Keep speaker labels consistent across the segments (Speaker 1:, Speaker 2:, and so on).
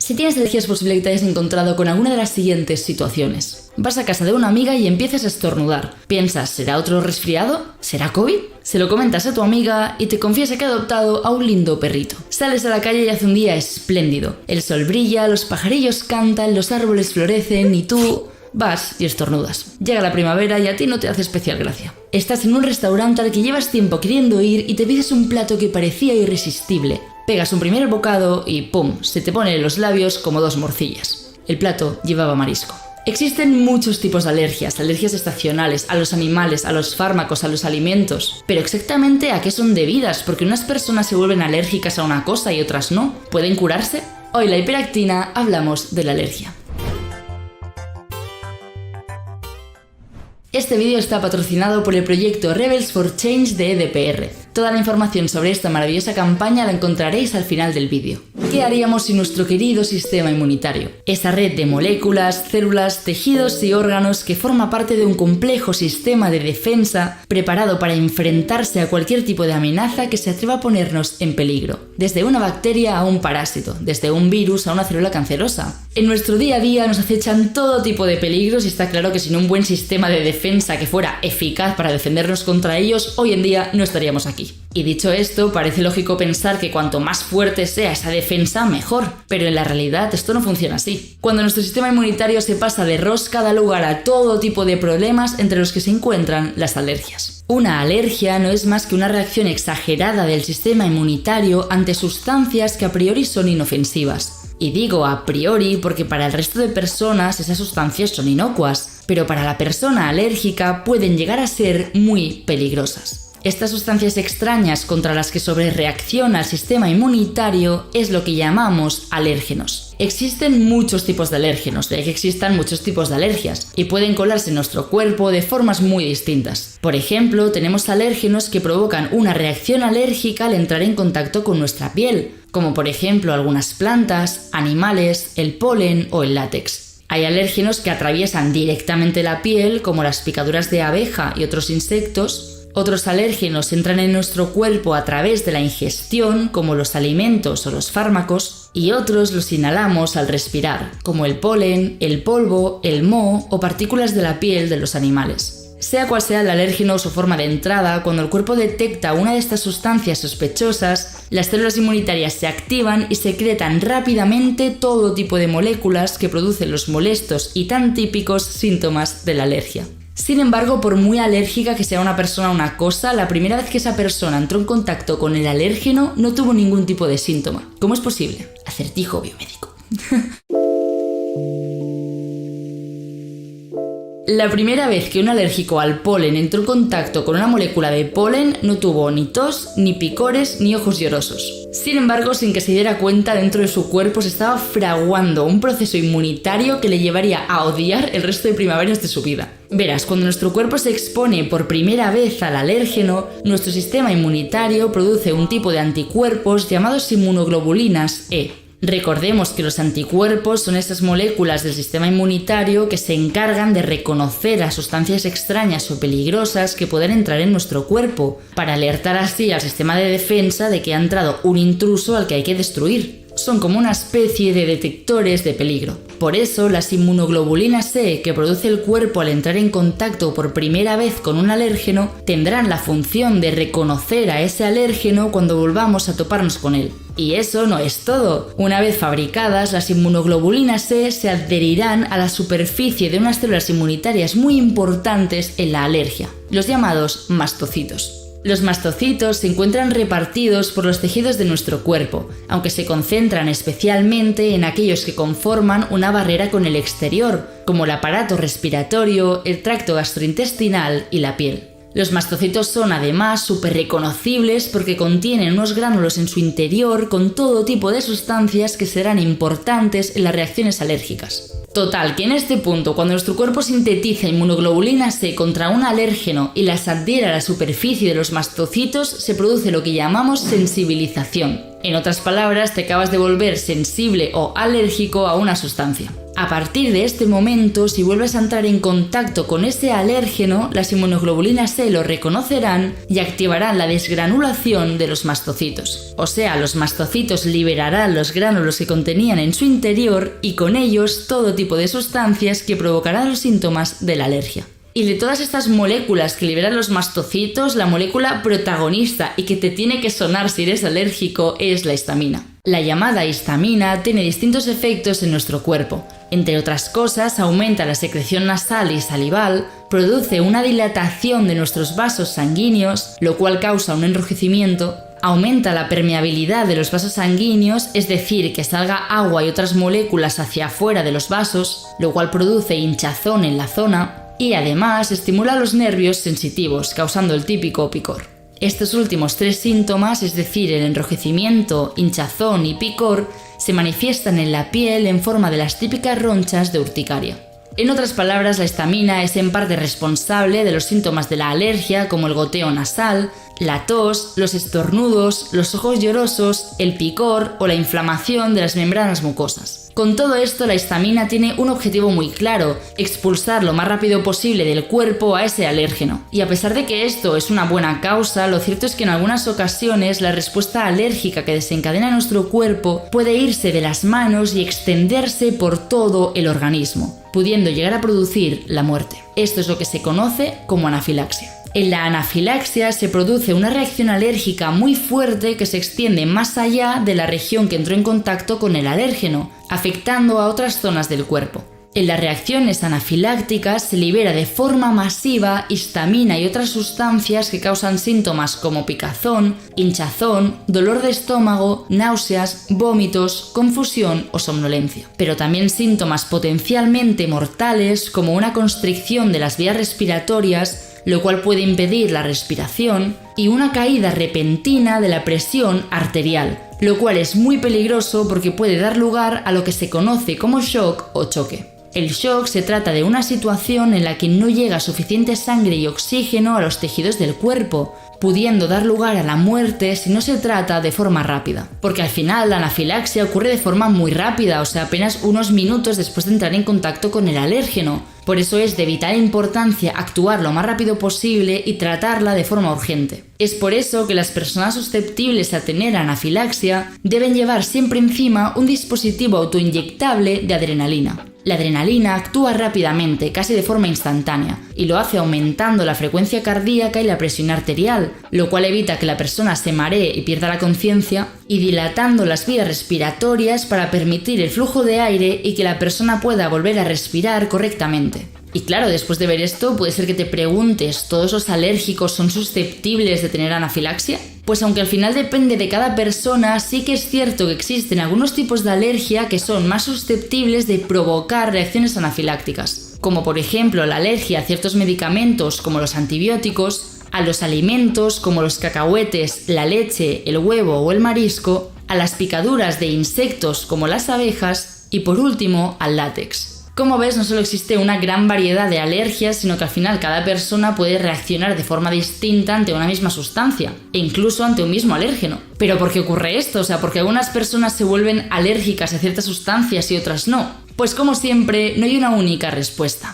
Speaker 1: Si tienes alergia es posible que te hayas encontrado con alguna de las siguientes situaciones. Vas a casa de una amiga y empiezas a estornudar. Piensas, ¿será otro resfriado? ¿Será COVID? Se lo comentas a tu amiga y te confiesa que ha adoptado a un lindo perrito. Sales a la calle y hace un día espléndido. El sol brilla, los pajarillos cantan, los árboles florecen y tú vas y estornudas. Llega la primavera y a ti no te hace especial gracia. Estás en un restaurante al que llevas tiempo queriendo ir y te pides un plato que parecía irresistible. Pegas un primer bocado y ¡pum!, se te ponen en los labios como dos morcillas. El plato llevaba marisco. Existen muchos tipos de alergias estacionales, a los animales, a los fármacos, a los alimentos. Pero exactamente a qué son debidas, porque unas personas se vuelven alérgicas a una cosa y otras no. ¿Pueden curarse? Hoy en La Hiperactina hablamos de la alergia. Este vídeo está patrocinado por el proyecto Rebels for Change de EDPR. Toda la información sobre esta maravillosa campaña la encontraréis al final del vídeo. ¿Qué haríamos sin nuestro querido sistema inmunitario? Esa red de moléculas, células, tejidos y órganos que forma parte de un complejo sistema de defensa preparado para enfrentarse a cualquier tipo de amenaza que se atreva a ponernos en peligro. Desde una bacteria a un parásito, desde un virus a una célula cancerosa. En nuestro día a día nos acechan todo tipo de peligros y está claro que sin un buen sistema de defensa que fuera eficaz para defendernos contra ellos, hoy en día no estaríamos aquí. Y dicho esto, parece lógico pensar que cuanto más fuerte sea esa defensa, mejor. Pero en la realidad esto no funciona así. Cuando nuestro sistema inmunitario se pasa de rosca, da lugar a todo tipo de problemas entre los que se encuentran las alergias. Una alergia no es más que una reacción exagerada del sistema inmunitario ante sustancias que a priori son inofensivas. Y digo a priori porque para el resto de personas esas sustancias son inocuas, pero para la persona alérgica pueden llegar a ser muy peligrosas. Estas sustancias extrañas contra las que sobrereacciona el sistema inmunitario es lo que llamamos alérgenos. Existen muchos tipos de alérgenos, de ahí que existan muchos tipos de alergias, y pueden colarse en nuestro cuerpo de formas muy distintas. Por ejemplo, tenemos alérgenos que provocan una reacción alérgica al entrar en contacto con nuestra piel, como por ejemplo algunas plantas, animales, el polen o el látex. Hay alérgenos que atraviesan directamente la piel, como las picaduras de abeja y otros insectos. Otros alérgenos entran en nuestro cuerpo a través de la ingestión, como los alimentos o los fármacos, y otros los inhalamos al respirar, como el polen, el polvo, el moho o partículas de la piel de los animales. Sea cual sea el alérgeno o su forma de entrada, cuando el cuerpo detecta una de estas sustancias sospechosas, las células inmunitarias se activan y secretan rápidamente todo tipo de moléculas que producen los molestos y tan típicos síntomas de la alergia. Sin embargo, por muy alérgica que sea una persona a una cosa, la primera vez que esa persona entró en contacto con el alérgeno no tuvo ningún tipo de síntoma. ¿Cómo es posible? Acertijo biomédico. La primera vez que un alérgico al polen entró en contacto con una molécula de polen no tuvo ni tos, ni picores, ni ojos llorosos. Sin embargo, sin que se diera cuenta, dentro de su cuerpo se estaba fraguando un proceso inmunitario que le llevaría a odiar el resto de primaveras de su vida. Verás, cuando nuestro cuerpo se expone por primera vez al alérgeno, nuestro sistema inmunitario produce un tipo de anticuerpos llamados inmunoglobulinas E. Recordemos que los anticuerpos son esas moléculas del sistema inmunitario que se encargan de reconocer a sustancias extrañas o peligrosas que puedan entrar en nuestro cuerpo, para alertar así al sistema de defensa de que ha entrado un intruso al que hay que destruir. Son como una especie de detectores de peligro. Por eso, las inmunoglobulinas E que produce el cuerpo al entrar en contacto por primera vez con un alérgeno tendrán la función de reconocer a ese alérgeno cuando volvamos a toparnos con él. Y eso no es todo. Una vez fabricadas, las inmunoglobulinas E se adherirán a la superficie de unas células inmunitarias muy importantes en la alergia, los llamados mastocitos. Los mastocitos se encuentran repartidos por los tejidos de nuestro cuerpo, aunque se concentran especialmente en aquellos que conforman una barrera con el exterior, como el aparato respiratorio, el tracto gastrointestinal y la piel. Los mastocitos son además súper reconocibles porque contienen unos gránulos en su interior con todo tipo de sustancias que serán importantes en las reacciones alérgicas. Total, que en este punto, cuando nuestro cuerpo sintetiza inmunoglobulinas E contra un alérgeno y las adhiere a la superficie de los mastocitos, se produce lo que llamamos sensibilización. En otras palabras, te acabas de volver sensible o alérgico a una sustancia. A partir de este momento, si vuelves a entrar en contacto con ese alérgeno, las inmunoglobulinas C lo reconocerán y activarán la desgranulación de los mastocitos. O sea, los mastocitos liberarán los gránulos que contenían en su interior y con ellos todo tipo de sustancias que provocarán los síntomas de la alergia. Y de todas estas moléculas que liberan los mastocitos, la molécula protagonista y que te tiene que sonar si eres alérgico es la histamina. La llamada histamina tiene distintos efectos en nuestro cuerpo. Entre otras cosas, aumenta la secreción nasal y salival, produce una dilatación de nuestros vasos sanguíneos, lo cual causa un enrojecimiento, aumenta la permeabilidad de los vasos sanguíneos, es decir, que salga agua y otras moléculas hacia afuera de los vasos, lo cual produce hinchazón en la zona, y además estimula los nervios sensitivos, causando el típico picor. Estos últimos tres síntomas, es decir, el enrojecimiento, hinchazón y picor, se manifiestan en la piel en forma de las típicas ronchas de urticaria. En otras palabras, la histamina es en parte responsable de los síntomas de la alergia, como el goteo nasal, la tos, los estornudos, los ojos llorosos, el picor o la inflamación de las membranas mucosas. Con todo esto, la histamina tiene un objetivo muy claro: expulsar lo más rápido posible del cuerpo a ese alérgeno. Y a pesar de que esto es una buena causa, lo cierto es que en algunas ocasiones la respuesta alérgica que desencadena nuestro cuerpo puede irse de las manos y extenderse por todo el organismo, pudiendo llegar a producir la muerte. Esto es lo que se conoce como anafilaxia. En la anafilaxia se produce una reacción alérgica muy fuerte que se extiende más allá de la región que entró en contacto con el alérgeno, afectando a otras zonas del cuerpo. En las reacciones anafilácticas se libera de forma masiva histamina y otras sustancias que causan síntomas como picazón, hinchazón, dolor de estómago, náuseas, vómitos, confusión o somnolencia. Pero también síntomas potencialmente mortales como una constricción de las vías respiratorias, lo cual puede impedir la respiración, y una caída repentina de la presión arterial, lo cual es muy peligroso porque puede dar lugar a lo que se conoce como shock o choque. El shock se trata de una situación en la que no llega suficiente sangre y oxígeno a los tejidos del cuerpo, pudiendo dar lugar a la muerte si no se trata de forma rápida. Porque al final la anafilaxia ocurre de forma muy rápida, o sea, apenas unos minutos después de entrar en contacto con el alérgeno. Por eso es de vital importancia actuar lo más rápido posible y tratarla de forma urgente. Es por eso que las personas susceptibles a tener anafilaxia deben llevar siempre encima un dispositivo autoinyectable de adrenalina. La adrenalina actúa rápidamente, casi de forma instantánea, y lo hace aumentando la frecuencia cardíaca y la presión arterial, lo cual evita que la persona se maree y pierda la conciencia, y dilatando las vías respiratorias para permitir el flujo de aire y que la persona pueda volver a respirar correctamente. Y claro, después de ver esto, puede ser que te preguntes, ¿todos los alérgicos son susceptibles de tener anafilaxia? Pues aunque al final depende de cada persona, sí que es cierto que existen algunos tipos de alergia que son más susceptibles de provocar reacciones anafilácticas, como por ejemplo la alergia a ciertos medicamentos como los antibióticos, a los alimentos como los cacahuetes, la leche, el huevo o el marisco, a las picaduras de insectos como las abejas y por último al látex. Como ves, no solo existe una gran variedad de alergias, sino que al final cada persona puede reaccionar de forma distinta ante una misma sustancia, e incluso ante un mismo alérgeno. ¿Pero por qué ocurre esto? O sea, ¿por qué algunas personas se vuelven alérgicas a ciertas sustancias y otras no? Pues como siempre, no hay una única respuesta.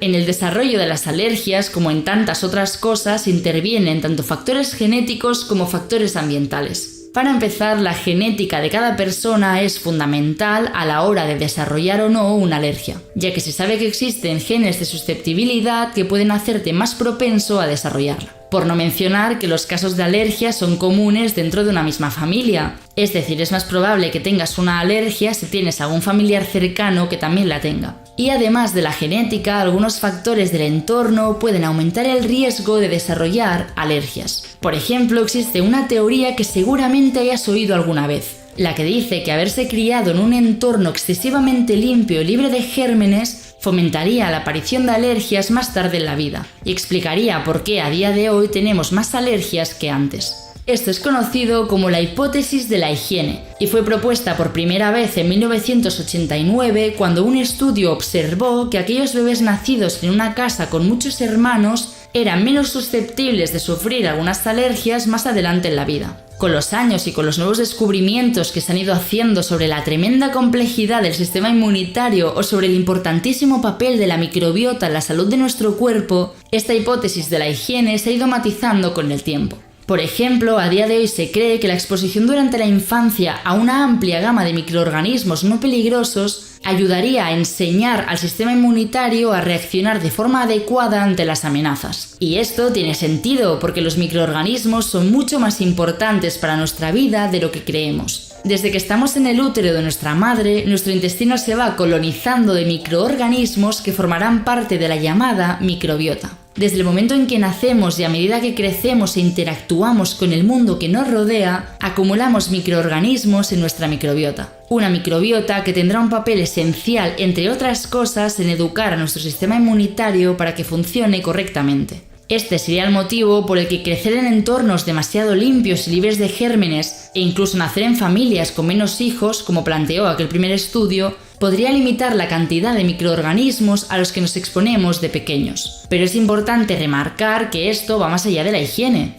Speaker 1: En el desarrollo de las alergias, como en tantas otras cosas, intervienen tanto factores genéticos como factores ambientales. Para empezar, la genética de cada persona es fundamental a la hora de desarrollar o no una alergia, ya que se sabe que existen genes de susceptibilidad que pueden hacerte más propenso a desarrollarla. Por no mencionar que los casos de alergia son comunes dentro de una misma familia, es decir, es más probable que tengas una alergia si tienes algún familiar cercano que también la tenga. Y además de la genética, algunos factores del entorno pueden aumentar el riesgo de desarrollar alergias. Por ejemplo, existe una teoría que seguramente hayas oído alguna vez, la que dice que haberse criado en un entorno excesivamente limpio y libre de gérmenes fomentaría la aparición de alergias más tarde en la vida y explicaría por qué a día de hoy tenemos más alergias que antes. Esto es conocido como la hipótesis de la higiene y fue propuesta por primera vez en 1989 cuando un estudio observó que aquellos bebés nacidos en una casa con muchos hermanos eran menos susceptibles de sufrir algunas alergias más adelante en la vida. Con los años y con los nuevos descubrimientos que se han ido haciendo sobre la tremenda complejidad del sistema inmunitario o sobre el importantísimo papel de la microbiota en la salud de nuestro cuerpo, esta hipótesis de la higiene se ha ido matizando con el tiempo. Por ejemplo, a día de hoy se cree que la exposición durante la infancia a una amplia gama de microorganismos no peligrosos ayudaría a enseñar al sistema inmunitario a reaccionar de forma adecuada ante las amenazas. Y esto tiene sentido porque los microorganismos son mucho más importantes para nuestra vida de lo que creemos. Desde que estamos en el útero de nuestra madre, nuestro intestino se va colonizando de microorganismos que formarán parte de la llamada microbiota. Desde el momento en que nacemos y a medida que crecemos e interactuamos con el mundo que nos rodea, acumulamos microorganismos en nuestra microbiota. Una microbiota que tendrá un papel esencial, entre otras cosas, en educar a nuestro sistema inmunitario para que funcione correctamente. Este sería el motivo por el que crecer en entornos demasiado limpios y libres de gérmenes e incluso nacer en familias con menos hijos, como planteó aquel primer estudio, podría limitar la cantidad de microorganismos a los que nos exponemos de pequeños. Pero es importante remarcar que esto va más allá de la higiene.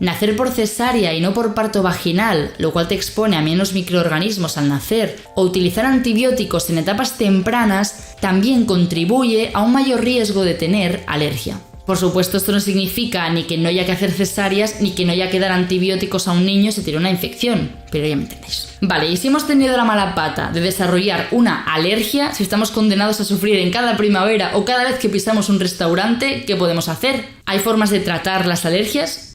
Speaker 1: Nacer por cesárea y no por parto vaginal, lo cual te expone a menos microorganismos al nacer, o utilizar antibióticos en etapas tempranas también contribuye a un mayor riesgo de tener alergia. Por supuesto, esto no significa ni que no haya que hacer cesáreas ni que no haya que dar antibióticos a un niño si tiene una infección, pero ya me entendéis. Vale, y si hemos tenido la mala pata de desarrollar una alergia, si estamos condenados a sufrir en cada primavera o cada vez que pisamos un restaurante, ¿qué podemos hacer? ¿Hay formas de tratar las alergias?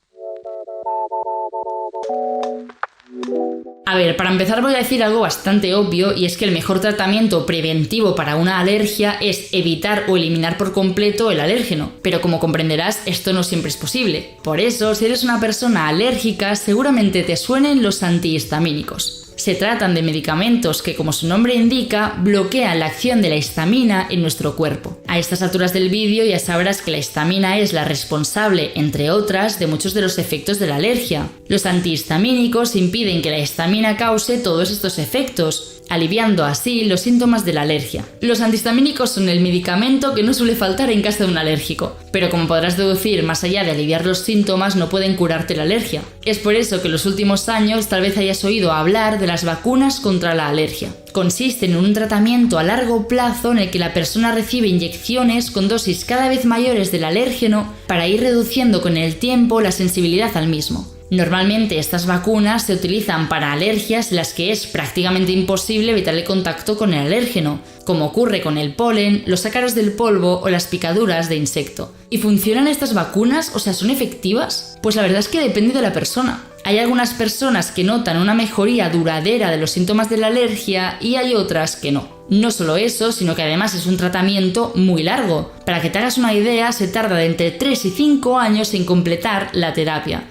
Speaker 1: A ver, para empezar voy a decir algo bastante obvio, y es que el mejor tratamiento preventivo para una alergia es evitar o eliminar por completo el alérgeno, pero como comprenderás, esto no siempre es posible. Por eso, si eres una persona alérgica, seguramente te suenen los antihistamínicos. Se tratan de medicamentos que, como su nombre indica, bloquean la acción de la histamina en nuestro cuerpo. A estas alturas del vídeo ya sabrás que la histamina es la responsable, entre otras, de muchos de los efectos de la alergia. Los antihistamínicos impiden que la histamina cause todos estos efectos, aliviando así los síntomas de la alergia. Los antihistamínicos son el medicamento que no suele faltar en casa de un alérgico, pero como podrás deducir, más allá de aliviar los síntomas, no pueden curarte la alergia. Es por eso que en los últimos años tal vez hayas oído hablar de las vacunas contra la alergia. Consisten en un tratamiento a largo plazo en el que la persona recibe inyecciones con dosis cada vez mayores del alérgeno para ir reduciendo con el tiempo la sensibilidad al mismo. Normalmente estas vacunas se utilizan para alergias en las que es prácticamente imposible evitar el contacto con el alérgeno, como ocurre con el polen, los ácaros del polvo o las picaduras de insecto. ¿Y funcionan estas vacunas? O sea, ¿son efectivas? Pues la verdad es que depende de la persona. Hay algunas personas que notan una mejoría duradera de los síntomas de la alergia y hay otras que no. No solo eso, sino que además es un tratamiento muy largo. Para que te hagas una idea, se tarda de entre 3 y 5 años en completar la terapia.